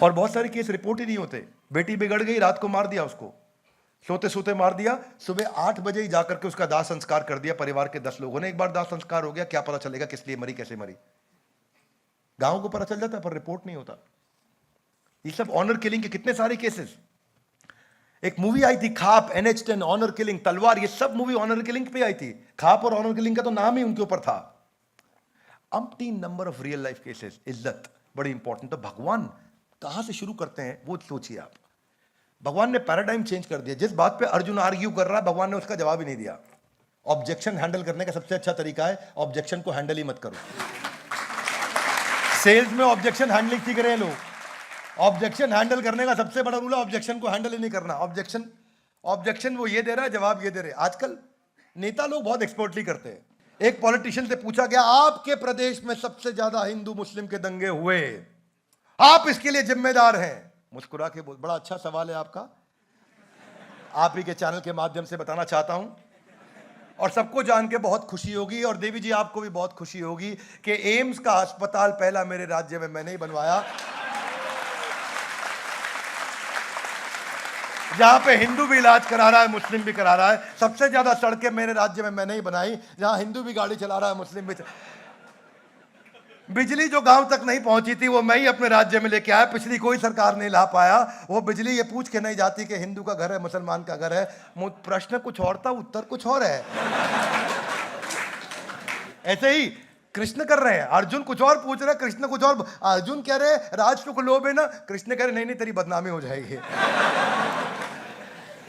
और बहुत सारे केस रिपोर्ट ही नहीं होते। बेटी बिगड़ गई, रात को मार दिया उसको, सोते सोते मार दिया, सुबह 8 बजे ही जाकर के उसका दाह संस्कार कर दिया परिवार के 10 लोगों ने। एक बार दाह संस्कार हो गया, क्या पता चलेगा किस लिए मरी, कैसे मरी। गांव को पता चल जाता पर रिपोर्ट नहीं होता। ये सब ऑनर किलिंग के कितने सारे केसेस। एक मूवी आई थी खाप, NH10, ऑनर किलिंग, तलवार, ये सब मूवी ऑनर किलिंग पे आई थी। खाप और ऑनर किलिंग का तो नाम ही उनके ऊपर था। Umpteen number of real life cases. इज्जत बड़ी इंपॉर्टेंट। तो भगवान कहां से शुरू करते हैं वो सोचिए आप। भगवान ने पैराडाइम चेंज कर दिया। जिस बात पे अर्जुन आर्ग्यू कर रहा है, भगवान ने उसका जवाब ही नहीं दिया। ऑब्जेक्शन हैंडल करने का सबसे अच्छा तरीका है, ऑब्जेक्शन को हैंडल ही मत करो। सेल्स में ऑब्जेक्शन हैंडलिंग सीख रहे हैं लोग। ऑब्जेक्शन हैंडल करने का सबसे बड़ा रूल है ऑब्जेक्शन को हैंडल ही नहीं करना। ऑब्जेक्शन वो ये दे रहा है, जवाब ये दे रहे। आजकल नेता लोग बहुत एक्सपर्टली करते हैं। एक पॉलिटिशियन से पूछा गया, आपके प्रदेश में सबसे ज्यादा हिंदू मुस्लिम के दंगे हुए, आप इसके लिए जिम्मेदार हैं। मुस्कुरा के बोल, बड़ा अच्छा सवाल है आपका, आप ही के चैनल के माध्यम से बताना चाहता हूं और सबको जान के बहुत खुशी होगी, और देवी जी आपको भी बहुत खुशी होगी कि एम्स का अस्पताल पहला मेरे राज्य में मैंने ही बनवाया, जहां पे हिंदू भी इलाज करा रहा है, मुस्लिम भी करा रहा है। सबसे ज्यादा सड़कें मेरे राज्य में मैंने ही बनाई, जहां हिंदू भी गाड़ी चला रहा है, मुस्लिम भी। बिजली जो गांव तक नहीं पहुंची थी वो मैं ही अपने राज्य में लेके आया, पिछली कोई सरकार नहीं ला पाया। वो बिजली ये पूछ के नहीं जाती कि हिंदू का घर है मुसलमान का घर है। प्रश्न कुछ और था, उत्तर कुछ और है। ऐसे ही कृष्ण कर रहे हैं, अर्जुन कुछ और पूछ रहे, कृष्ण कुछ और। अर्जुन कह रहे राज सुख लोभ है ना, कृष्ण कह रहे नहीं नहीं तेरी बदनामी हो जाएगी।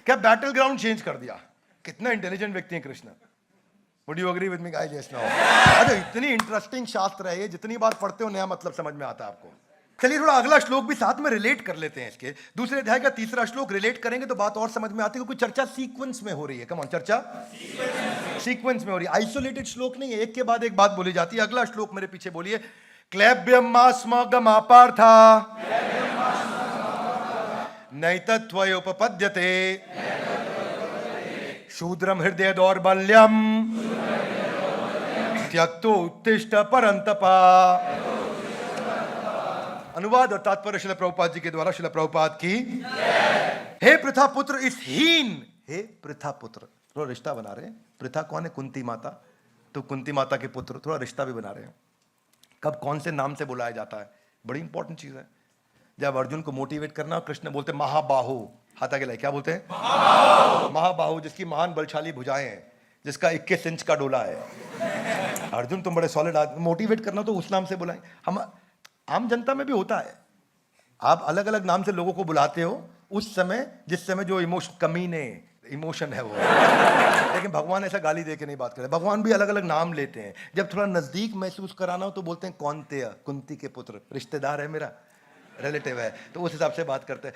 क्या बैटल ग्राउंड चेंज कर दिया। कितना इंटेलिजेंट व्यक्ति है Krishna. Would you agree with me guys? Yes, no. अरे इतनी इंटरेस्टिंग शास्त्र है ये, जितनी बार पढ़ते हो नया मतलब समझ में आता है आपको। चलिए थोड़ा अगला श्लोक भी साथ में रिलेट कर लेते हैं। इसके दूसरे अध्याय का तीसरा श्लोक रिलेट करेंगे तो बात और समझ में आती है, क्योंकि चर्चा सीक्वेंस में हो रही है। कम ऑन, चर्चा सीक्वेंस में हो रही है, आइसोलेटेड श्लोक नहीं है, एक के बाद एक बात बोली जाती है। अगला श्लोक मेरे पीछे बोलिए, क्लैब्यमास्मगमापार्था नैतत्वयोपपद्यते शूद्रम हृदय दौर्बल्यम त्यक्तो उत्तिष्ठ परंतपा। अनुवाद और तात्पर्य श्रील प्रभुपाद जी के द्वारा। श्रील प्रभुपाद की हे पृथा पुत्र, इस हीन, हे पृथा पुत्र, थोड़ा रिश्ता बना रहे हैं। पृथा कौन है? कुंती माता। तो कुंती माता के पुत्र, थोड़ा रिश्ता भी बना रहे हैं। कब कौन से नाम से बुलाया जाता है, बड़ी इंपॉर्टेंट चीज है। जब अर्जुन को मोटिवेट करना, कृष्ण बोलते महाबाहु, हाथा के लिए क्या बोलते हैं? महाबाहु, जिसकी महान बलशाली भुजाएं हैं, जिसका 21 इंच का डोला है। अर्जुन तुम बड़े सॉलिड आदमी। मोटिवेट करना तो उस नाम से बुलाएं। हम आम जनता में भी होता है, आप अलग अलग नाम से लोगों को बुलाते हो उस समय जिस समय जो इमोशन है वो। लेकिन भगवान ऐसा गाली दे के नहीं बात करते। भगवान भी अलग अलग नाम लेते हैं। जब थोड़ा नजदीक महसूस कराना हो तो बोलते हैं कौन्तेय, कुंती के पुत्र, रिश्तेदार है मेरा, रिलेटिव है, तो उस हिसाब से बात करते हैं।